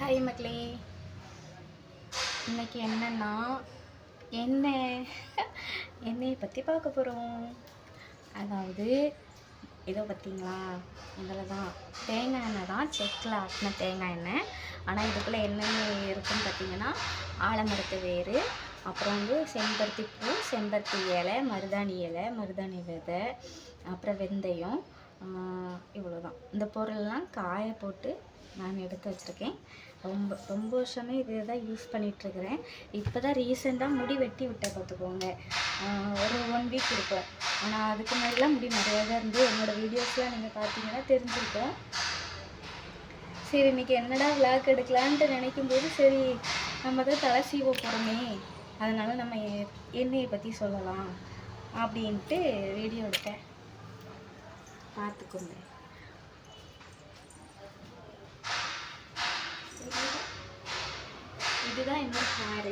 Hi மக்களே, இன்னைக்கு என்னன்னா எண்ணெயை பற்றி பார்க்க போகிறோம். அதாவது ஏதோ பார்த்தீங்களா, இதில் தான் தேங்காய் எண்ணெய் தான், செக்கில் ஆட்டின தேங்காய் எண்ணெய். ஆனால் இதுக்குள்ளே என்னென்ன இருக்குன்னு பார்த்தீங்கன்னா, ஆலமரத்து வேறு, அப்புறம் வந்து செம்பருத்தி பூ, செம்பருத்தி இலை, மருதாணி விதை, அப்புறம் வெந்தயம், இவ்வளோதான். இந்த பொருள்லாம் காய போட்டு நான் எடுத்து வச்சுருக்கேன். ரொம்ப வருஷமே இதை தான் யூஸ் பண்ணிகிட்ருக்கிறேன். இப்போ தான் ரீசெண்டாக முடி வெட்டி விட்டேன் பார்த்துக்கோங்க. ஒரு 1 வீக் இருக்கும். ஆனால் அதுக்கு முன்னாடிலாம் முடி நிறையா தான் இருந்து என்னோடய வீடியோஸ்லாம் நீங்கள் பார்த்தீங்கன்னா தெரிஞ்சிருக்கோம். சரி, இன்றைக்கி என்னடா விளாக் எடுக்கலான்ட்டு நினைக்கும்போது, சரி நம்ம தான் தலை சீவ போகிறோமே, அதனால் நம்ம எண்ணெயை பற்றி சொல்லலாம் அப்படின்ட்டு வீடியோ எடுத்தேன். பார்த்துக்கோங்க. இதுதான் என்னோட ஹேரு.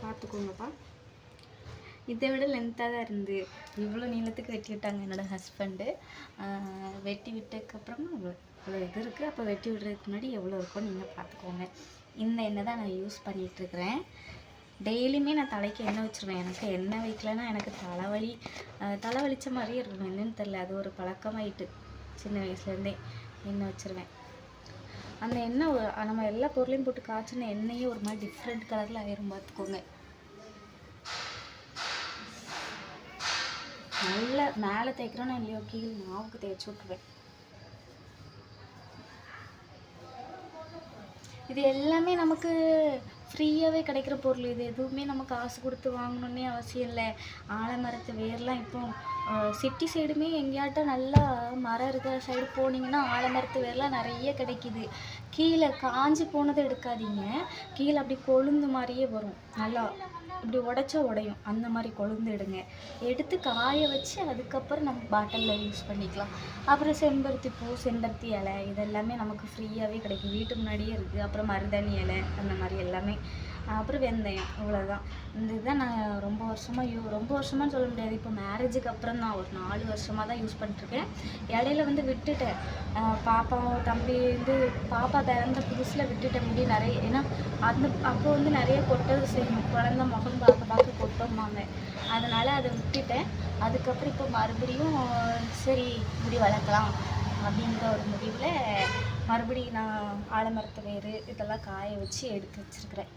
பார்த்துக்கோங்கப்பா. இதை விட லென்த்தாக தான் இருந்து இவ்வளோ நீளத்துக்கு வெட்டி விட்டாங்க என்னோடய ஹஸ்பண்டு. வெட்டி விட்டதுக்கப்புறமா இவ்வளோ இது இருக்குது. அப்போ வெட்டி விடுறதுக்கு முன்னாடி எவ்வளோ இருக்கும்னு நீங்கள் பார்த்துக்கோங்க. இந்த எண்ணெய் தான் நான் யூஸ் பண்ணிகிட்ருக்கிறேன். டெய்லியுமே நான் தலைக்கு எண்ணெய் வச்சுருவேன். எனக்கு எண்ணெய் வைக்கலைன்னா எனக்கு தலைவலிச்ச மாதிரியே இருக்கணும். என்னன்னு தெரில, அது ஒரு பழக்கமாயிட்டு. சின்ன வயசுலேருந்தே எண்ணெய் வச்சுருவேன். அந்த எண்ணெய் நம்ம எல்லா பொருளையும் போட்டு காய்ச்சின எண்ணெயே ஒரு மாதிரி டிஃப்ரெண்ட் கலரில் ஆயிரும் பார்த்துக்கோங்க. நல்லா மேலே தேய்க்கிறோன்னு இல்லையோ, கீழே மாவுக்கு தேய்ச்சி விட்ருவேன். இது எல்லாமே நமக்கு ஃப்ரீயாகவே கிடைக்கிற பொருள். இது எதுவுமே நம்ம காசு கொடுத்து வாங்கணுன்னே அவசியம் இல்லை. ஆலமரத்து வேர்லாம் இப்போ சிட்டி சைடுமே எங்கேயாட்டும் நல்லா மரம் இருக்கிற சைடு போனீங்கன்னா ஆலமரத்து வேர்லாம் நிறைய கிடைக்கிது. கீழே காஞ்சி போனதை எடுக்காதீங்க. கீழே அப்படி கொழுந்து மாதிரியே வரும், நல்லா இப்படி உடைச்சா உடையும், அந்த மாதிரி கொழுந்து எடுங்க. எடுத்து காய வச்சு அதுக்கப்புறம் நம்ம பாட்டிலில் யூஸ் பண்ணிக்கலாம். அப்புறம் செம்பருத்தி பூ, செம்பருத்தி இலை, இதெல்லாமே நமக்கு ஃப்ரீயாகவே கிடைக்கும், வீட்டு முன்னாடியே இருக்குது. அப்புறம் மருதாணி இலை, அந்த மாதிரி எல்லாமே. அப்புறம் வெந்தயம், இவ்வளோதான். இந்த இதுதான் நான் ரொம்ப வருஷமானு சொல்ல முடியாது, இப்போ மேரேஜுக்கு அப்புறம் நான் ஒரு 4 வருஷமாக தான் யூஸ் பண்ணிட்டுருக்கேன். இடையில வந்து விட்டுட்டேன். பாப்பாவும் தம்பி வந்து பாப்பா பிறந்த புதுசில் விட்டுட்டேன் முடி நிறைய. ஏன்னா அப்போ வந்து நிறைய கொட்டது செய்யும், குழந்த முகம் பார்க்க கொட்டோம்பாங்க. அதனால் அதை விட்டுட்டேன். அதுக்கப்புறம் இப்போ மறுபடியும் சரி முடி வளர்க்கலாம் அப்படிங்கிற ஒரு முடிவில் மறுபடியும் நான் ஆலமரத்து வேறு இதெல்லாம் காய வச்சு எடுத்து வச்சுருக்கிறேன்.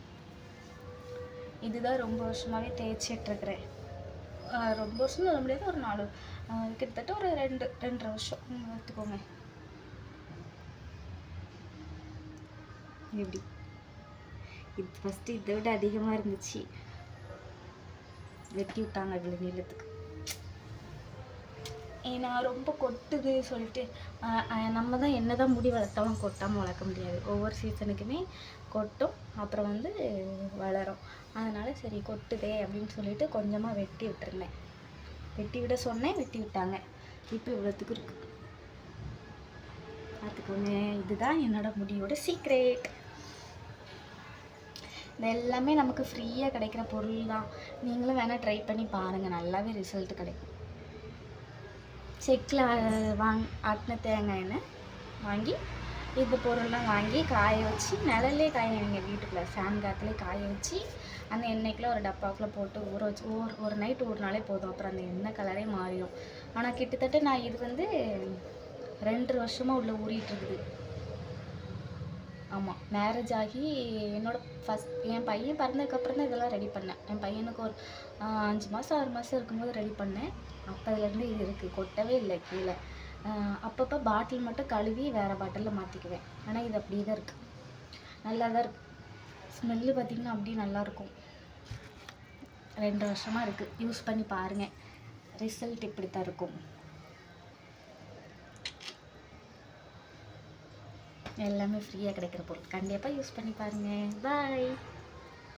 இதுதான் ரொம்ப வருஷமாகவே தேய்ச்சிட்ருக்கிறேன். ரொம்ப வருஷம் சொல்ல முடியாது, ஒரு 4 கிட்டத்தட்ட ஒரு 2.5 வருஷம் எடுத்துக்கோங்க. எப்படி இது ஃபஸ்ட்டு இதை விட அதிகமாக இருந்துச்சு, வெட்டி விட்டாங்க இவ்வளோ நீளத்துக்கு. ஏன்னா ரொம்ப கொட்டுது சொல்லிட்டு நம்ம தான் என்ன தான் முடி வளர்த்தாலும் கொட்டாமல் வளர்க்க முடியாது. ஒவ்வொரு சீசனுக்குமே கொட்டும், அப்புறம் வந்து வளரும். அதனால் சரி கொட்டுதே அப்படின்னு சொல்லிட்டு கொஞ்சமாக வெட்டி விட்டுருந்தேன். வெட்டி விட சொன்னேன், வெட்டி விட்டாங்க. இப்போ இவ்வளோத்துக்கு இருக்குது, பார்த்துக்கோங்க. இதுதான் என்னோடய முடியோட சீக்ரெட். இது எல்லாமே நமக்கு ஃப்ரீயாக கிடைக்கிற பொருள் தான். நீங்களும் வேணால் ட்ரை பண்ணி பாருங்கள், நல்லாவே ரிசல்ட் கிடைக்கும். செக்கில் ஆட்டின தேங்காய் எண்ணெய் வாங்கி, இந்த பொருள்லாம் வாங்கி காய வச்சு நிழல்லே காய வைங்க, வீட்டுக்குள்ளே ஃபேன் காற்றுலேயே காய வச்சு அந்த எண்ணெய்க்குள்ளே ஒரு டப்பாக்குள்ளே போட்டு ஊற வச்சு ஒரு நைட்டு ஊறினாலே போதும். அப்புறம் அந்த எண்ணெய் கலரே மாறிடும். ஆனால் கிட்டத்தட்ட நான் இது வந்து 2 வருஷமாக உள்ளே ஊறிட்டுருக்குது. ஆமாம், மேரேஜ் ஆகி என் பையன் பிறந்ததுக்கப்புறம் தான் இதெல்லாம் ரெடி பண்ணேன். என் பையனுக்கு ஒரு 5 மாதம் 6 மாதம் இருக்கும்போது ரெடி பண்ணேன். அப்போதுலேருந்து இது இருக்குது, கொட்டவே இல்லை கீழே. அப்பப்போ பாட்டில் மட்டும் கழுவி வேறு பாட்டிலில் மாற்றிக்குவேன். ஆனால் இது அப்படியே தான் இருக்குது, நல்லா தான் இருக்குது. ஸ்மெல்லு பார்த்திங்கன்னா அப்படியே நல்லாயிருக்கும். 2 வருஷமாக இருக்குது, யூஸ் பண்ணி பாருங்கள், ரிசல்ட் இப்படி தான் இருக்கும். எல்லாமே ஃப்ரீயாக கிடைக்கிற பொருள், கண்டிப்பாக யூஸ் பண்ணி பாருங்கள். பாய்.